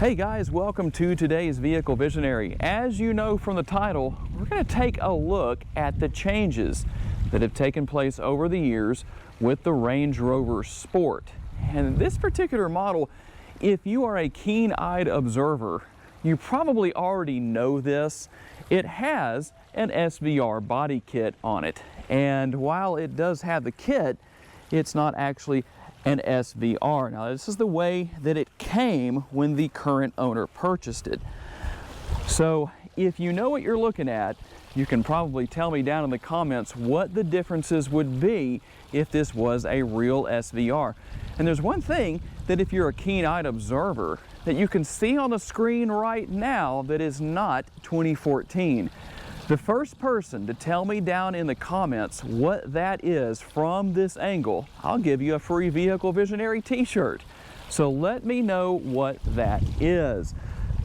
Hey guys, welcome to today's Vehicle Visionary. As you know from the title, we're going to take a look at the changes that have taken place over the years with the Range Rover Sport. And this particular model, if you are a keen-eyed observer, you probably already know this. It has an SVR body kit on it. And while it does have the kit, it's not actually an SVR. Now this is the way that it came when the current owner purchased it. So if you know what you're looking at, you can probably tell me down in the comments what the differences would be if this was a real SVR. And there's one thing that if you're a keen-eyed observer that you can see on the screen right now that is not 2014. The first person to tell me down in the comments what that is from this angle, I'll give you a free Vehicle Visionary t-shirt. So let me know what that is.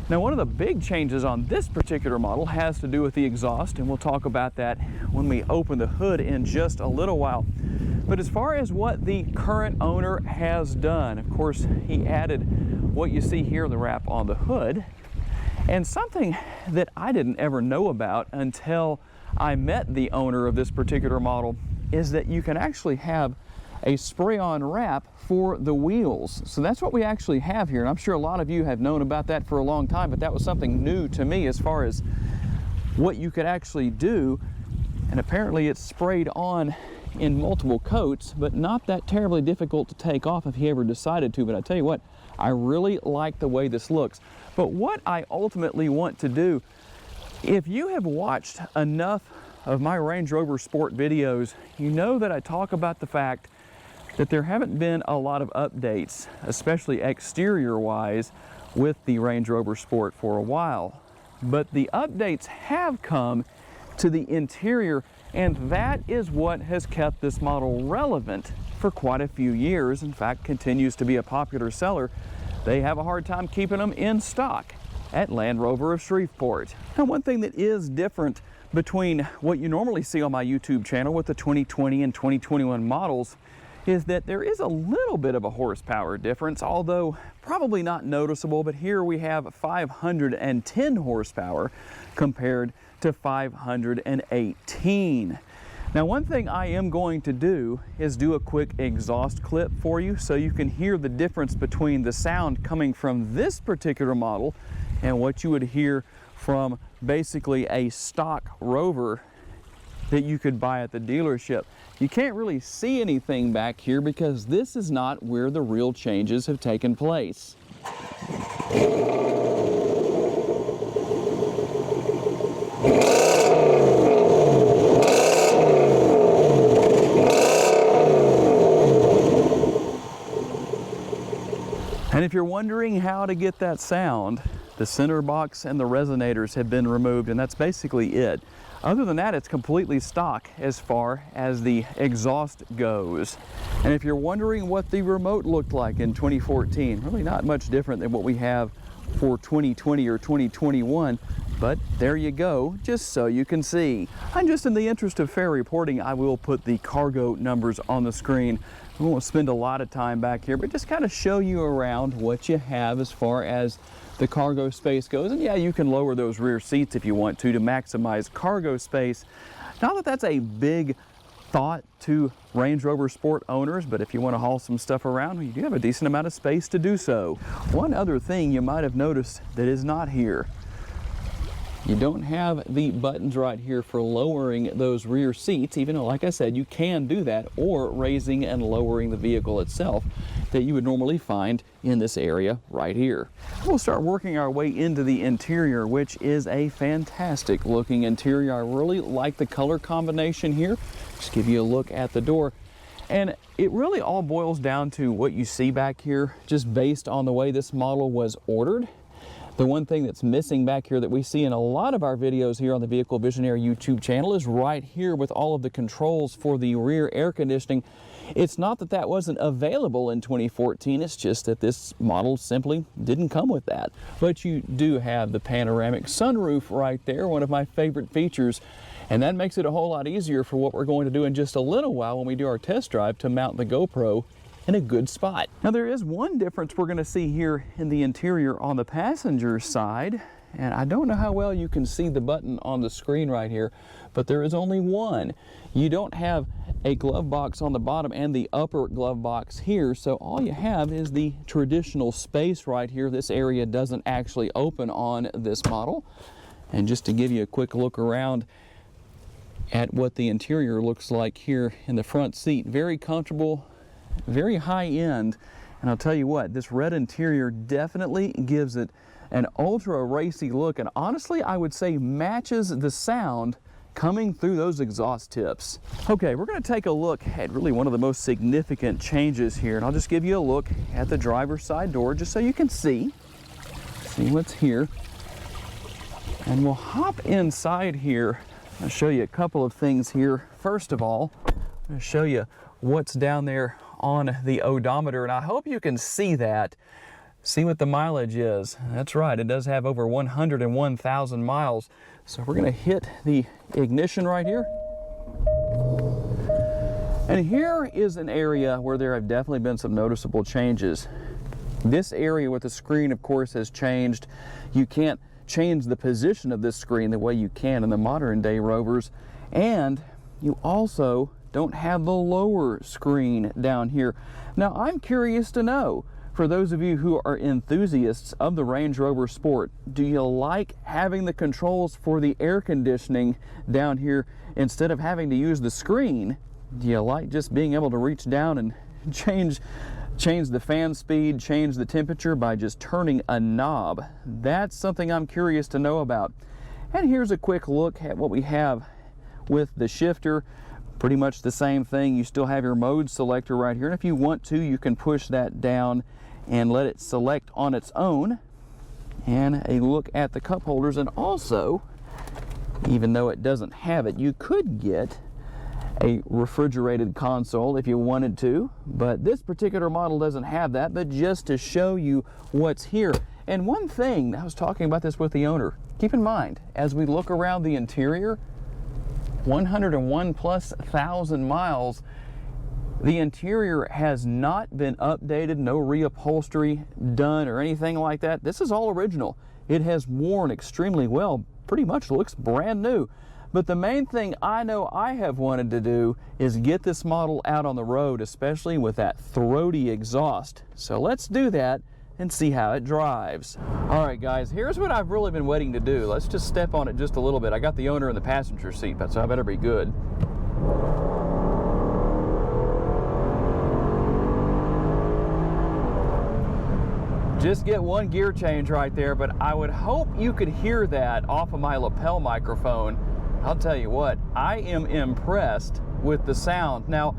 Now, one of the big changes on this particular model has to do with the exhaust, and we'll talk about that when we open the hood in just a little while. But as far as what the current owner has done, of course, he added what you see here, the wrap on the hood. And something that I didn't ever know about until I met the owner of this particular model is that you can actually have a spray-on wrap for the wheels. So that's what we actually have here. And I'm sure a lot of you have known about that for a long time, but that was something new to me as far as what you could actually do. And apparently it's sprayed on in multiple coats, but not that terribly difficult to take off if he ever decided to. But I tell you what, I really like the way this looks. But what I ultimately want to do, if you have watched enough of my Range Rover Sport videos, you know that I talk about the fact that there haven't been a lot of updates, especially exterior-wise, with the Range Rover Sport for a while. But the updates have come to the interior, and that is what has kept this model relevant for quite a few years. In fact, continues to be a popular seller. They have a hard time keeping them in stock at Land Rover of Shreveport. Now, one thing that is different between what you normally see on my YouTube channel with the 2020 and 2021 models is that there is a little bit of a horsepower difference, although probably not noticeable. But here we have 510 horsepower compared to 518. Now, one thing I am going to do is do a quick exhaust clip for you so you can hear the difference between the sound coming from this particular model and what you would hear from basically a stock Rover that you could buy at the dealership. You can't really see anything back here because this is not where the real changes have taken place. And if you're wondering how to get that sound, the center box and the resonators have been removed, and that's basically it. Other than that, it's completely stock as far as the exhaust goes. And if you're wondering what the remote looked like in 2014, really not much different than what we have for 2020 or 2021, but there you go, just so you can see. And just in the interest of fair reporting, I will put the cargo numbers on the screen. We won't spend a lot of time back here, but just kind of show you around what you have as far as the cargo space goes. And yeah, you can lower those rear seats if you want to maximize cargo space. Not that that's a big thought to Range Rover Sport owners, but if you want to haul some stuff around, well, you do have a decent amount of space to do so. One other thing you might have noticed that is not here. You don't have the buttons right here for lowering those rear seats, even though, like I said, you can do that, or raising and lowering the vehicle itself that you would normally find in this area right here. We'll start working our way into the interior, which is a fantastic looking interior. I really like the color combination here. Just give you a look at the door. And it really all boils down to what you see back here, just based on the way this model was ordered. The one thing that's missing back here that we see in a lot of our videos here on the Vehicle Visionary YouTube channel is right here with all of the controls for the rear air conditioning. It's not that that wasn't available in 2014, it's just that this model simply didn't come with that. But you do have the panoramic sunroof right there, one of my favorite features. And that makes it a whole lot easier for what we're going to do in just a little while when we do our test drive to mount the GoPro in a good spot. Now there is one difference we're going to see here in the interior on the passenger side, and I don't know how well you can see the button on the screen right here, but there is only one. You don't have a glove box on the bottom and the upper glove box here, so all you have is the traditional space right here. This area doesn't actually open on this model. And just to give you a quick look around at what the interior looks like here in the front seat, very comfortable, very high end, and I'll tell you what, this red interior definitely gives it an ultra racy look, and honestly I would say matches the sound coming through those exhaust tips. Okay, we're going to take a look at really one of the most significant changes here, and I'll just give you a look at the driver's side door just so you can see what's here. And we'll hop inside here. I'll show you a couple of things here. First of all, I'm going to show you what's down there on the odometer, and I hope you can see that. See what the mileage is. That's right, it does have over 101,000 miles. So we're going to hit the ignition right here. And here is an area where there have definitely been some noticeable changes. This area with the screen, of course, has changed. You can't change the position of this screen the way you can in the modern day Rovers, and you also don't have the lower screen down here. Now I'm curious to know, for those of you who are enthusiasts of the Range Rover Sport, do you like having the controls for the air conditioning down here instead of having to use the screen? Do you like just being able to reach down and change the fan speed, change the temperature by just turning a knob? That's something I'm curious to know about. And here's a quick look at what we have with the shifter. Pretty much the same thing. You still have your mode selector right here, and if you want to, you can push that down and let it select on its own. And a look at the cup holders, and also, even though it doesn't have it, you could get a refrigerated console if you wanted to, but this particular model doesn't have that. But just to show you what's here, and one thing, I was talking about this with the owner, keep in mind as we look around the interior, 101,000+ miles, the interior has not been updated, no reupholstery done or anything like that. This is all original. It has worn extremely well, pretty much looks brand new. But the main thing I know I have wanted to do is get this model out on the road, especially with that throaty exhaust. So let's do that and see how it drives. All right guys, here's what I've really been waiting to do. Let's just step on it just a little bit. I got the owner in the passenger seat, so I better be good. Just get one gear change right there, but I would hope you could hear that off of my lapel microphone. I'll tell you what, I am impressed with the sound. Now,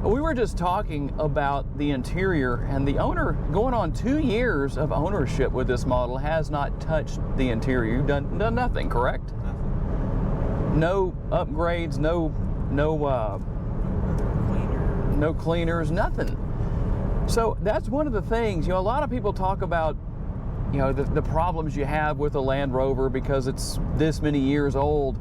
we were just talking about the interior, and the owner, going on 2 years of ownership with this model, has not touched the interior. You've done nothing, correct? Nothing. No upgrades, no cleaners, nothing. So that's one of the things, a lot of people talk about, the problems you have with a Land Rover because it's this many years old.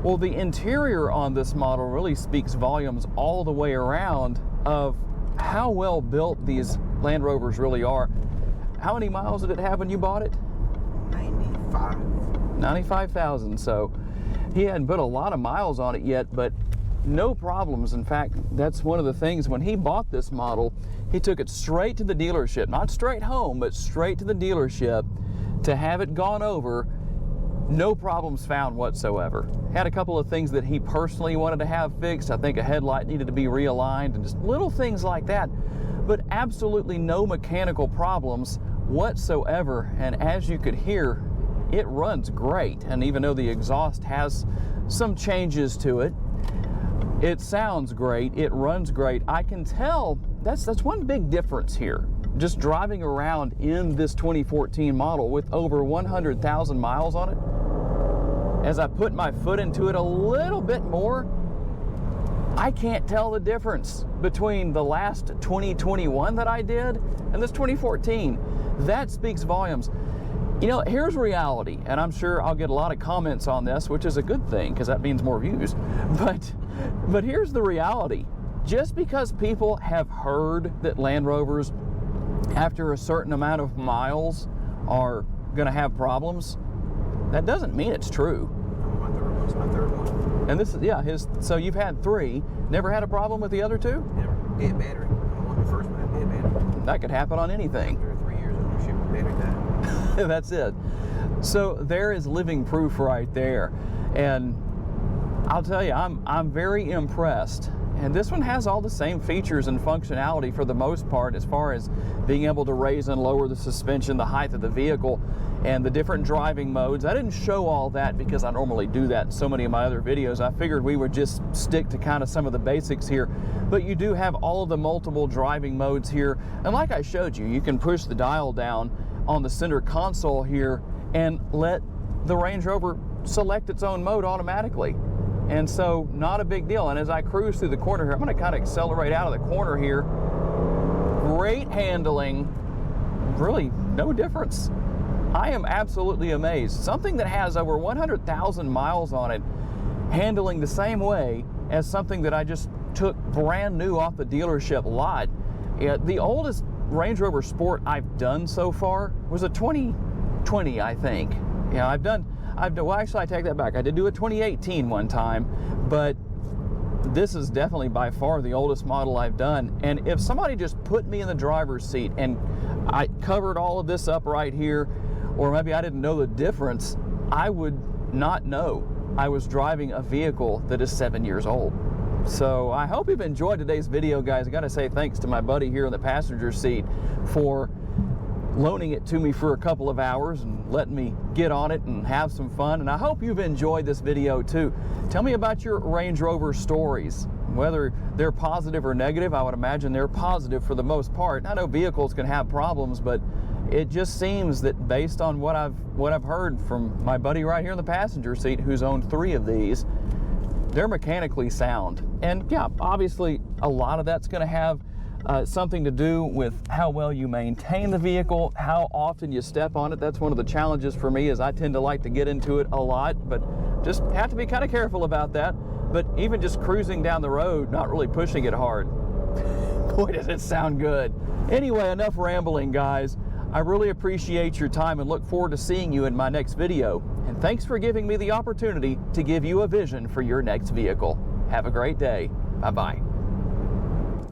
Well, the interior on this model really speaks volumes all the way around of how well built these Land Rovers really are. How many miles did it have when you bought it? 95,000. So he hadn't put a lot of miles on it yet, but no problems. In fact, that's one of the things, when he bought this model, he took it straight to the dealership, not straight home, but straight to the dealership to have it gone over. No problems found whatsoever. Had a couple of things that he personally wanted to have fixed. I think a headlight needed to be realigned and just little things like that, but absolutely no mechanical problems whatsoever. And as you could hear, it runs great. And even though the exhaust has some changes to it, it sounds great, it runs great. I can tell that's one big difference here. Just driving around in this 2014 model with over 100,000 miles on it, as I put my foot into it a little bit more, I can't tell the difference between the last 2021 that I did and this 2014. That speaks volumes. Here's reality, and I'm sure I'll get a lot of comments on this, which is a good thing because that means more views. But here's the reality. just because people have heard that Land Rovers, after a certain amount of miles, are going to have problems, that doesn't mean it's true. It's my third one. And this is, yeah, so you've had 3. Never had a problem with the other 2? Never. Dead battery. I won the first one, had dead battery. That could happen on anything. After 3 years of ownership, the battery died. That's it. So there is living proof right there. And I'll tell you, I'm very impressed. And this one has all the same features and functionality for the most part, as far as being able to raise and lower the suspension, the height of the vehicle, and the different driving modes. I didn't show all that because I normally do that in so many of my other videos. I figured we would just stick to kind of some of the basics here. But you do have all of the multiple driving modes here. And like I showed you, you can push the dial down on the center console here and let the Range Rover select its own mode automatically. And so, not a big deal. And as I cruise through the corner here, I'm going to kind of accelerate out of the corner here. Great handling, really no difference. I am absolutely amazed. Something that has over 100,000 miles on it, handling the same way as something that I just took brand new off the dealership lot. The oldest Range Rover Sport I've done so far was a 2020, I think. Yeah, well, actually, I take that back. I did do a 2018 one time, but this is definitely by far the oldest model I've done. And if somebody just put me in the driver's seat and I covered all of this up right here, or maybe I didn't know the difference, I would not know I was driving a vehicle that is 7 years old. So I hope you've enjoyed today's video, guys. I gotta say thanks to my buddy here in the passenger seat for loaning it to me for a couple of hours and letting me get on it and have some fun. And I hope you've enjoyed this video too. Tell me about your Range Rover stories, whether they're positive or negative. I would imagine they're positive for the most part. I know vehicles can have problems, but it just seems that based on what I've heard from my buddy right here in the passenger seat, who's owned 3 of these, they're mechanically sound. And yeah, obviously a lot of that's going to have something to do with how well you maintain the vehicle, how often you step on it. That's one of the challenges for me, is I tend to like to get into it a lot, but just have to be kind of careful about that. But even just cruising down the road, not really pushing it hard, boy, does it sound good. Anyway, enough rambling, guys. I really appreciate your time and look forward to seeing you in my next video. And thanks for giving me the opportunity to give you a vision for your next vehicle. Have a great day. Bye-bye.